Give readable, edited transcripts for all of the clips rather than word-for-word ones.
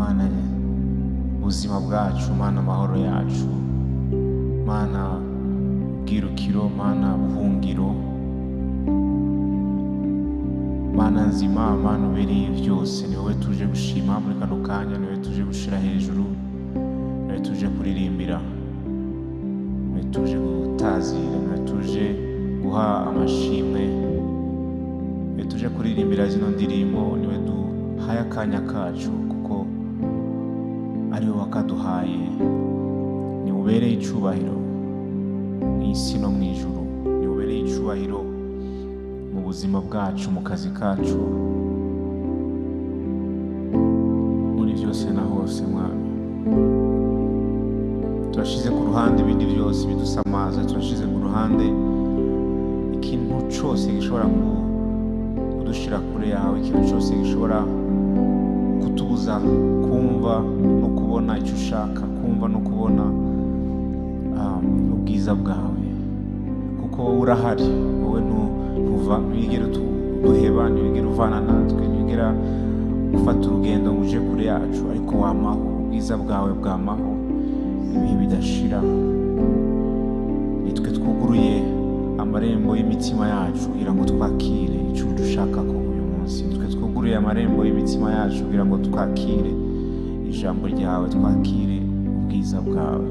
Mana ubuzima bwacu, Mana amahoro yacu, Mana bwirukiro, Mana buhungiro, Mana nzima, Mana ubereye byose. Ni wowe tuje gushima muri kano kanya, ni wowe tuje gushira hejuru, ni wowe tuje kuririmbira, ni wowe tuje gutazira, ni wowe tuje guha amashimwe, ni wowe tuje kuririmbira zino ndirimbo, ni wowe duhaye akanya kacu kuko ari wowe wakaduhaye. Ni ubereye icubahiro mu isi no mu ijuru, ni ubereye icubahiro mu buzima bwacu, mu kazi kacu, muri byose na hose. Mwami, turashize ku ruhande ibindi byose bidusamaza, turashize ku ruhande ikintu cyose gishobora kudushira kure yawe, ikintu cyose gishobora kutubuza kumva no kubona icyo ushaka, kumva no kubona ubwiza bwawe, kuko wowe urahari. Wowe ntwigera duheba, ntiwigera uvana natwe, ntiwigera ufata urugendo ngo uje kure yacu, ariko wamaho, ubwiza bwawe bwamaho ibihe bidashira. Nitwe twuguruye amarembo y'imitima yacu kugira ngo twakire icyo dushaka ko uyu munsi. Nitwe twuguruye amarembo y'imitima yacu kugira ngo twakire ijambo ryawe, twakire ubwiza bwawe.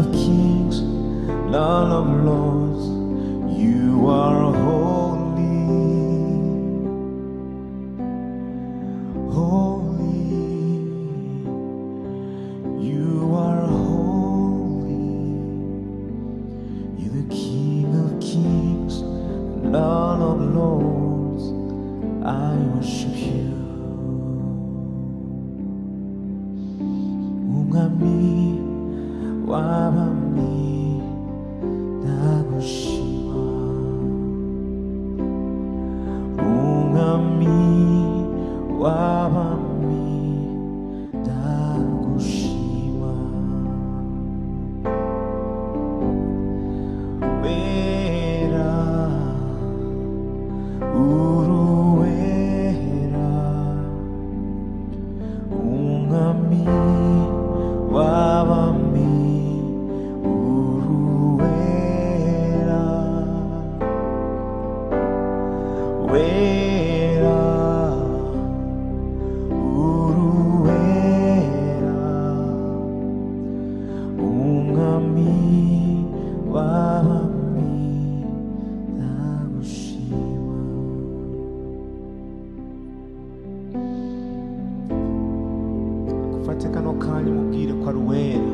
of kings, Lord of lords, you are holy, holy, you are holy. You're the King of kings, Lord of lords, I worship you. Umwami w'abami ndagushima, umwami w'abami ndagushima. Wera, uruwera, umwami w'abami uruwera, wera, uruwera, umwami w'abami ndagushima. Gufate kano kanya mubwire ko ari uwera,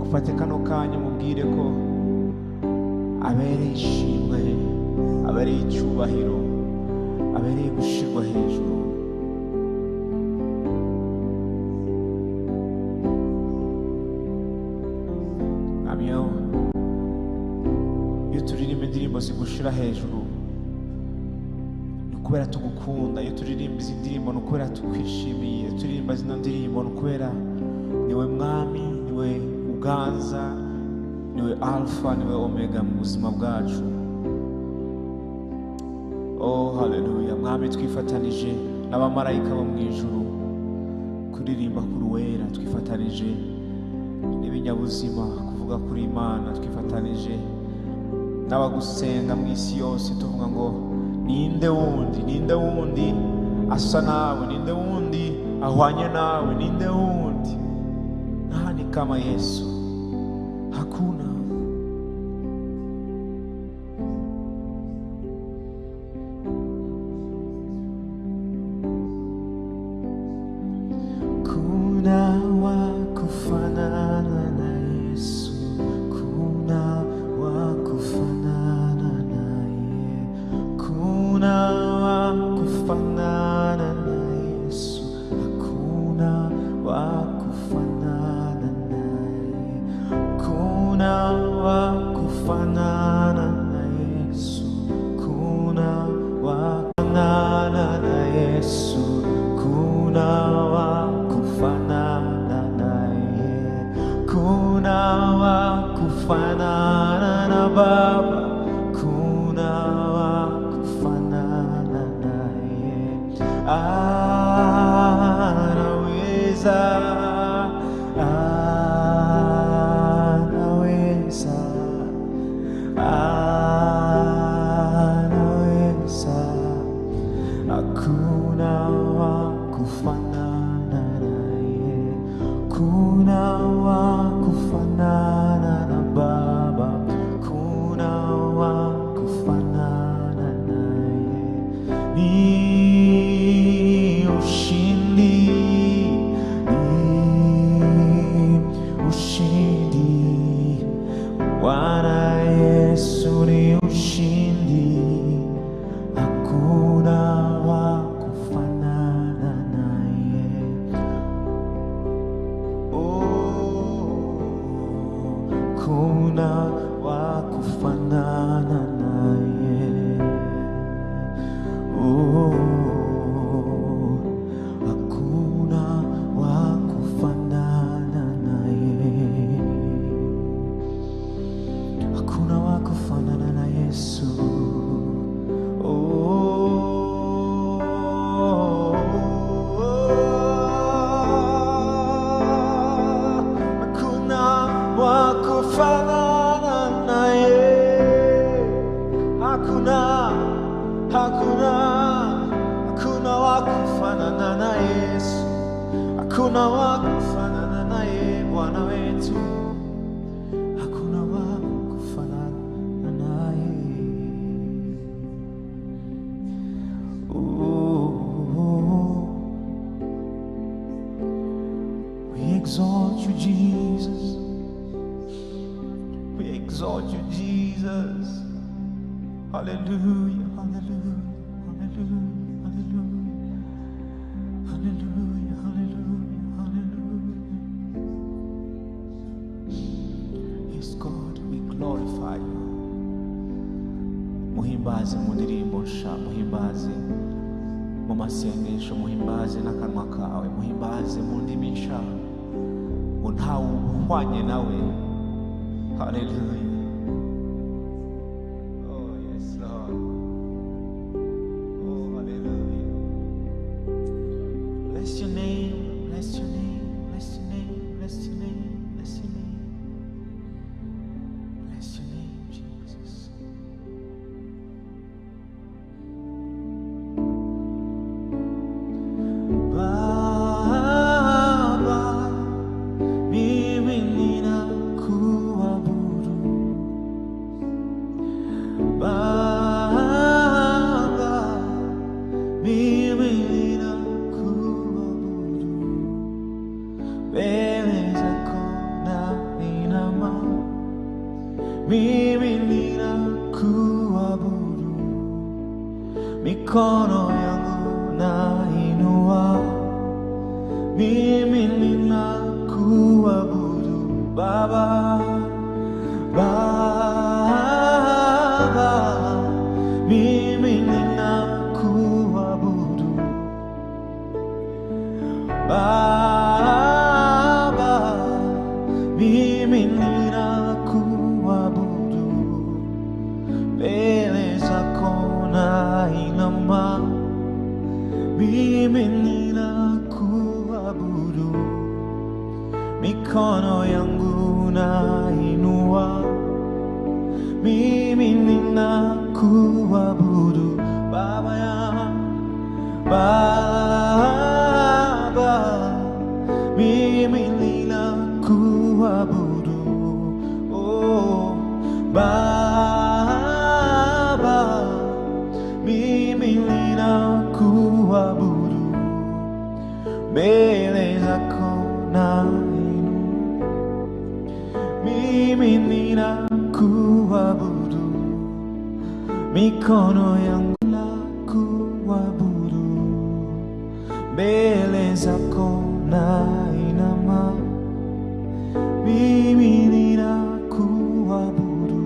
gufate kano kanya mubwire ko abereye ishimwe, abereye icyubahiro, abereye gushirwa hejuru. Iyo turirimba indirimbo zigushira hejuru ni ukubera tugukunda. Iyo turirimba izi ndirimbo ni ukubera tukwishimiye. Turirimba zino ndirimbo ni ukubera niwe mwami, niwe uganza, niwe alfa, niwe omega mu buzima bwacu. Oh haleluya. Mwami, twifatanije n'abamarayika bo mu ijuru kuririmba kuri uwera, twifatanije n'ibinyabuzima kuvuga kuri Imana, twifatanije n'abagusenga mu isi yose tuvuga ngo ninde wundi asa nawe, ninde wundi ahwanye nawe, ninde wundi. Nani kama Yesu? Hakuna. Kuna wa kufanana na Yesu, kuna wa kufanana naye, kuna wa kufanana na Yesu, hakuna wa kufanana naye, kuna wa kufanana na Yesu, kuna wa kufanana na Yesu, kuna wa kufanana naye, kuna wa kufanana na Baba, kuna wa kufanana naye. Anaweza, anaweza, anaweza, hakuna wa kufanana naye, kuna wa kufanana na Baba, kuna wa kufanana naye. Ni ushindi, ni ushindi. Bwana Yesu ni ushindi, hakuna wa kufanana naye. Kuna wa kufanana naye. Hakuna wa kufanana naye. Hakuna wa kufanana na Yesu. Hakuna wa kufanana naye. Hakuna wa kufanana na Yesu. Hakuna wa kufanana naye, Bwana wetu. exalt you, Jesus. Hallelujah, hallelujah, hallelujah, hallelujah, hallelujah, hallelujah, hallelujah. Yes, God, we glorify you. Muhimbaze mu ndirimbo nsha, muhimbaze mu masengesho, muhimbaze n'akanwa kawe, muhimbaze mu ndimi nsha, ngo ntawe uhwanye nawe. Hallelujah. Oh yes, Lord. Oh, hallelujah. Bless your name, bless your name, bless your name, bless your name, bless your name. Bless your name, Jesus. Mikono yangu na inua, mimi ninakuabudu Baba, Baba, mimi ninakuabudu Baba, mimi ninakuabudu mbele zako nainama, mimi ninakuabudu, mikono yangu nainua, mimi ninakuabudu Baba yangu, Baba, mimi ninakuabudu, oh Baba, mimi ninakuabudu mbele zako nainua, mimi ninakuabudu, mikono yangu nakuabudu mbele zako nainama, mimi ninakuabudu,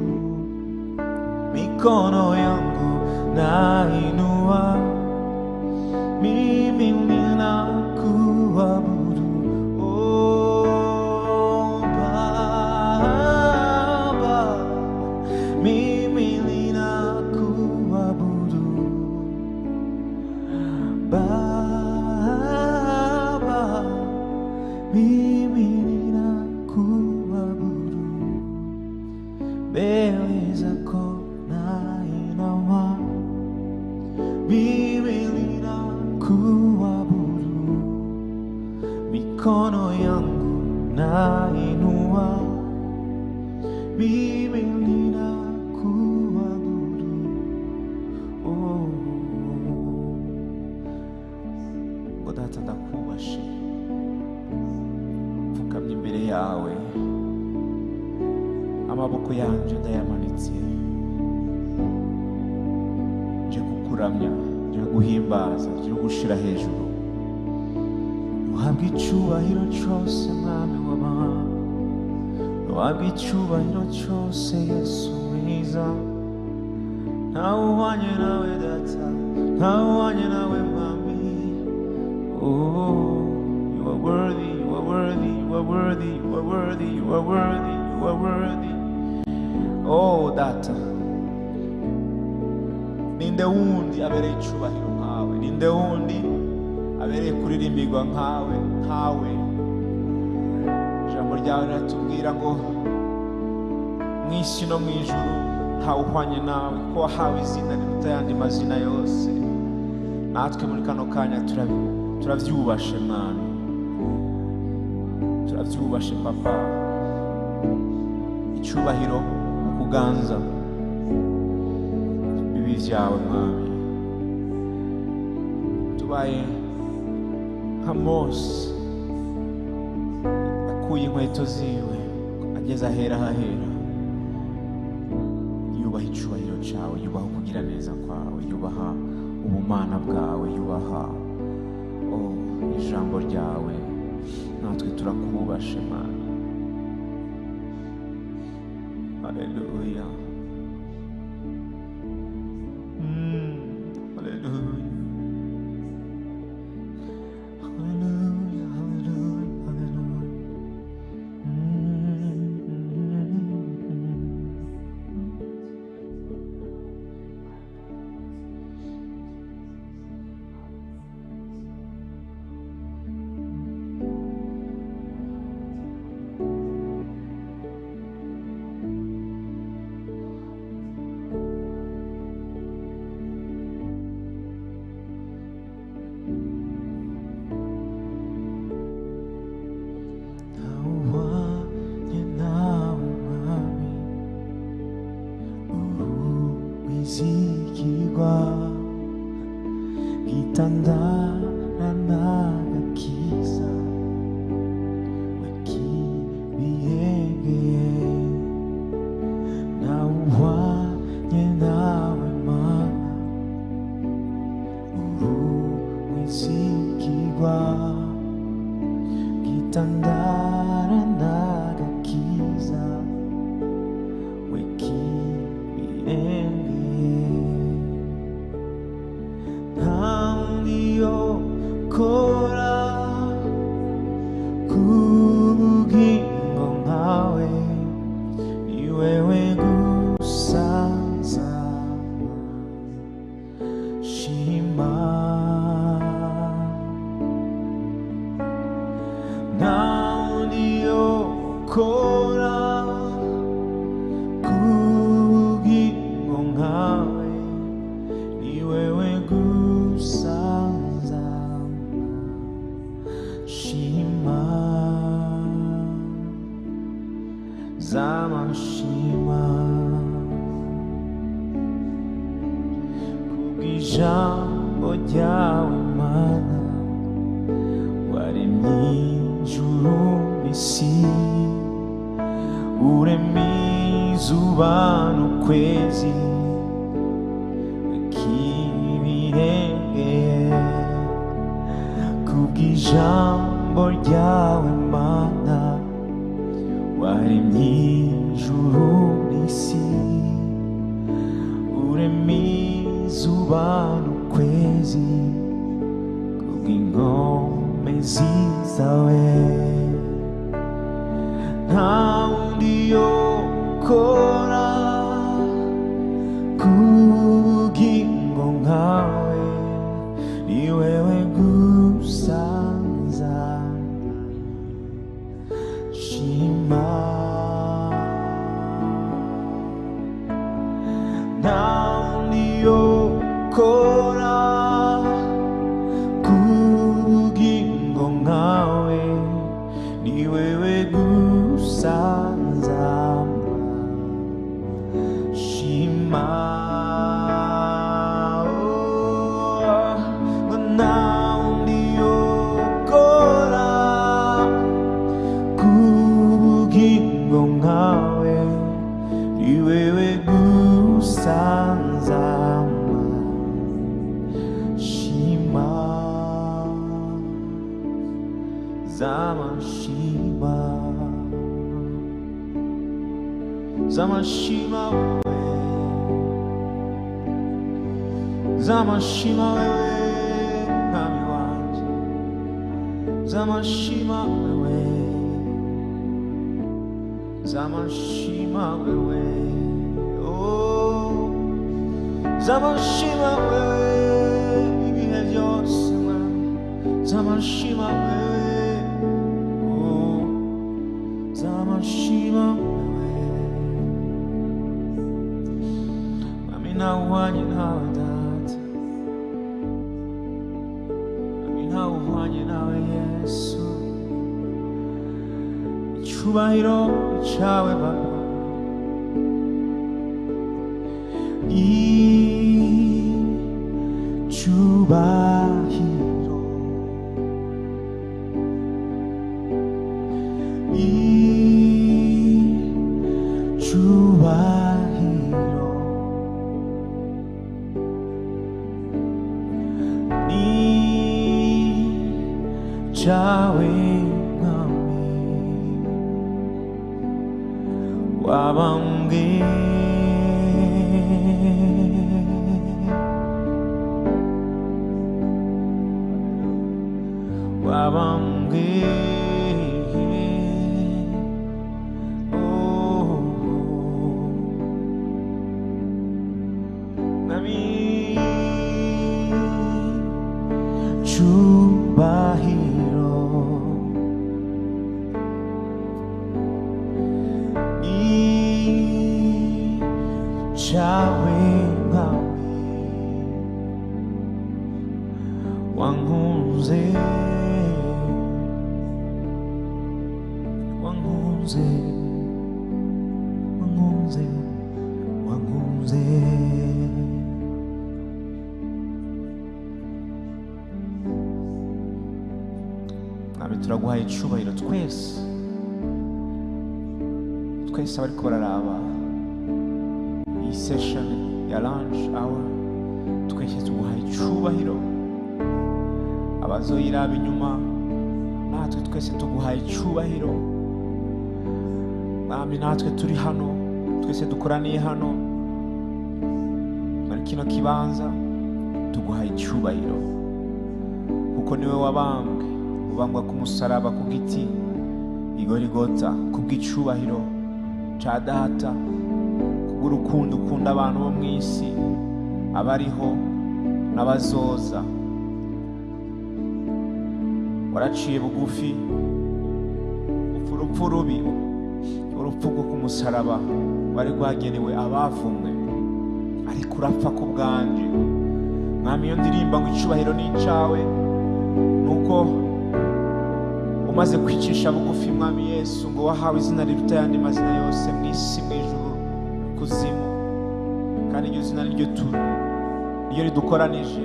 mikono yangu nainua, mimi ninakuabudu, oh Baba, mimi ninakuabudu Baba, mimi ninakuabudu mbele zako nainama, mimi ninakuabudu, mikono yangu nainua, mimi ninakuabudu, oh ngo data ndakubashe, mfukamye imbere yawe, amaboko yanje ndayamanitse, nje kukuramya, nje guhimbaza, nje gushira hejuru, uhabwe icyubahiro cyose mwami w'abami, uhabwe icyubahiro cyose Yesu mwiza, ntawe uhwanye nawe data, ntawe uhwanye nawe mwami. Oh, you are worthy, you are worthy, you are worthy, you are worthy, you are worthy, you are worthy. Oh data, ninde wundi abereye icyubahiro nkawe, ninde wundi abereye kuririmbirwa nkawe, nkawe. Ijambo ryawe riratubwira ngo mu isi no mu ijuru ntawe uhwanye nawe, ko wahawe izina riruta ayandi mazina yose. Natwe muri kano kanya turavyubashe mwami, turavyubashe papa, icyubahiro kuganza bibi vyawe mwami. Tubaye nka Mose akuye inkweto ziwe ageze ahera hahera, yubaha icyubahiro cyawe, yubaha ukugira neza kwawe, yubaha ubumana bwawe, yubaha ijambo ryawe. Natwe turakubashe Mana. Haleluya. Ijambo ryawe Mana, waremye ijuru n'isi, uremye izuba n'ukwezi, kibirengeye. Kubw'ijambo ryawe Mana, waremye ijuru n'isi, uremye izuba n'ukwezi, kubw'inkomezi zawe. Nta wundi yokora kubw'ingo nkawe, ni wewe gusa nzashima. Nta wundi yokora kubw'ingo nkawe, ni wewe gusa nzashima. Nta wundi yokora kubw'ingo nkawe, ni wewe gusa nzashima. Zamashima, zamashima wewe, zamashima wewe mwami wanje, zamashima wewe, zamashima wewe, oh, zamashima wewe ibihe byose mwami, zamashima wewe, oh, zamashima wewe. Mwami ntawuhwanye nawe Data, mwami ntawuhwanye nawe Yesu. Icyubahiro cyawe Baba, icyubahiro, icyubahiro cyawe mwami wabambwe wabambwe Chubahiro Chawe ngami wangunze wangunze wangunze wangunze Mwami turaguhaye icubahiro twese abariko bararaba iyi session ya lunch hour twese tuguhaye icubahiro abazoyiraba inyuma natwe twese tuguhaye icubahiro Mwami natwe turi hano twese dukoraniye hano muri kino kibanza tuguhaye icubahiro kuko niwe wabambwe ubambwa ku musaraba ku giti Igorigota kubw'icubahiro ca data kubw'urukundo ukunda abantu bo mw'isi abariho n'abazoza waraciye bugufi urupfu rubi urupfu rwo ku musaraba wari rwagenewe abavumwe ariko urapfa ku bwanje Mwami iyo ndirimba ngo icubahiro ni icawe nuko umaze kwicisha bugufi Mwami Yesu ngo wahawe izina riruta ayandi mazina yose mw'isi mw'ijuru kuzimu kandi iryo zina niryo ridukoranije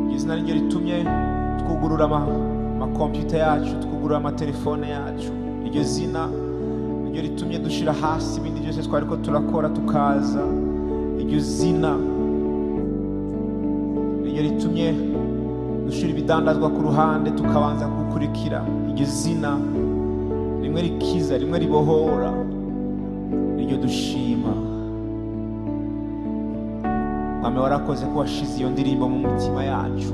iryo zina niryo ritumye twugurura amakompiyuta yacu twugurura amatelefone yacu iryo zina niryo ritumye dushira hasi ibindi byose twariko turakora tukaza iryo zina niryo ritumye dushira ibidandazwa ku ruhande tukabanza gukurikira iryo zina rimwe rikiza rimwe ribohora niryo dushima Mwami warakoze ko washize iyo ndirimbo mu mitima yacu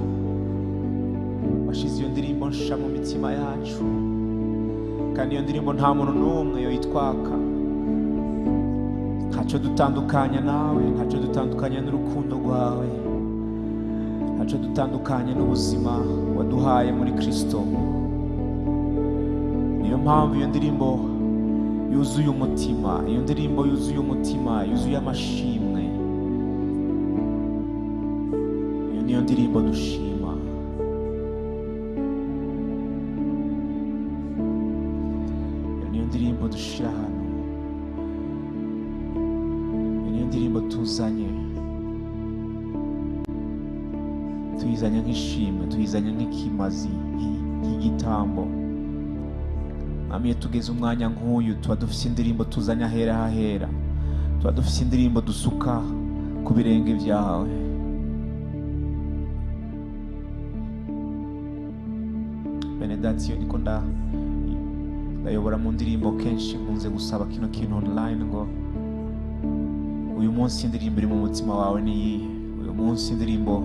washize iyo ndirimbo nsha mu mitima yacu kandi iyo ndirimbo nta muntu n'umwe yoyitwaka ntacyo dutandukanya nawe ntacyo dutandukanya n'urukundo rwawe ntacyo dutandukanye n'ubuzima waduhaye muri Kristo niyo mpamvu iyo ndirimbo yuzuye umutima iyo ndirimbo yuzuye umutima yuzuye amashimwe iyo niyo ndirimbo dushima iyo niyo ndirimbo dushira hano iyo niyo ndirimbo tuzanye tuyizanye nk'ishimwe tuyizanye nk'ikimazi nk'igitambo Mwami iyo tugeze umwanya nk'uyu tuba dufite indirimbo tuzanye ahera hahera tuba dufite indirimbo dusuka ku birenge byawe benedation niko ndayobora mu ndirimbo kenshi nkunze gusaba kino kintu online ngo uyu munsi indirimbo iri mu mutima wawe ni iyihe uyu munsi indirimbo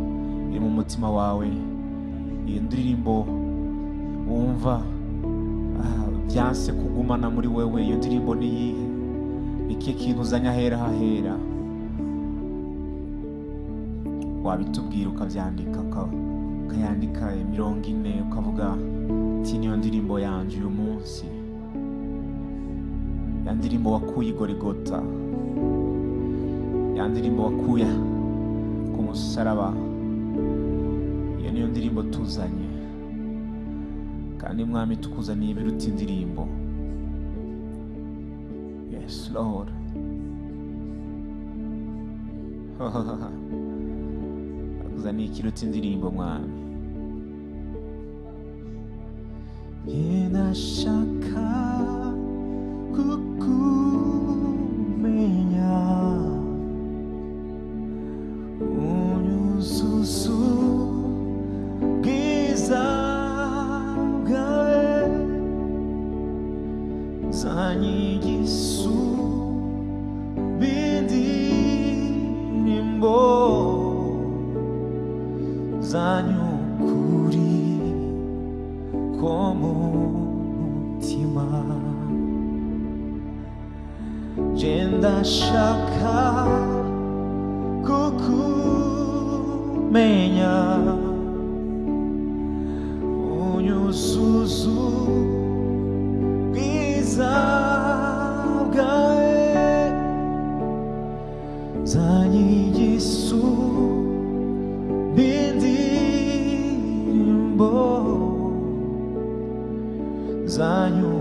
iri mu mutima wawe iyo ndirimbo wumva byanse kugumana muri wewe iyo ndirimbo ni iyihe ikihe kintu uzanye ahera hahera wabitubwira ukabyandika ukayandika 40 ukavuga ati niyo ndirimbo yanje uyu munsi ya ndirimbo wakuye Igorigota ya ndirimbo wakuye ku musaraba iyo niyo ndirimbo tuzanye kandi Mwami tukuzaniye ibiruta indirimbo yes Lord tukuzaniye ikiruta indirimbo Mwami nashaka kukumenya unyuzuzu bwiza zanyukuri ko mu mutima genda shaka kukumenya unyuzuzu bwiza bwawe zanyigisu bindirimbo zanyu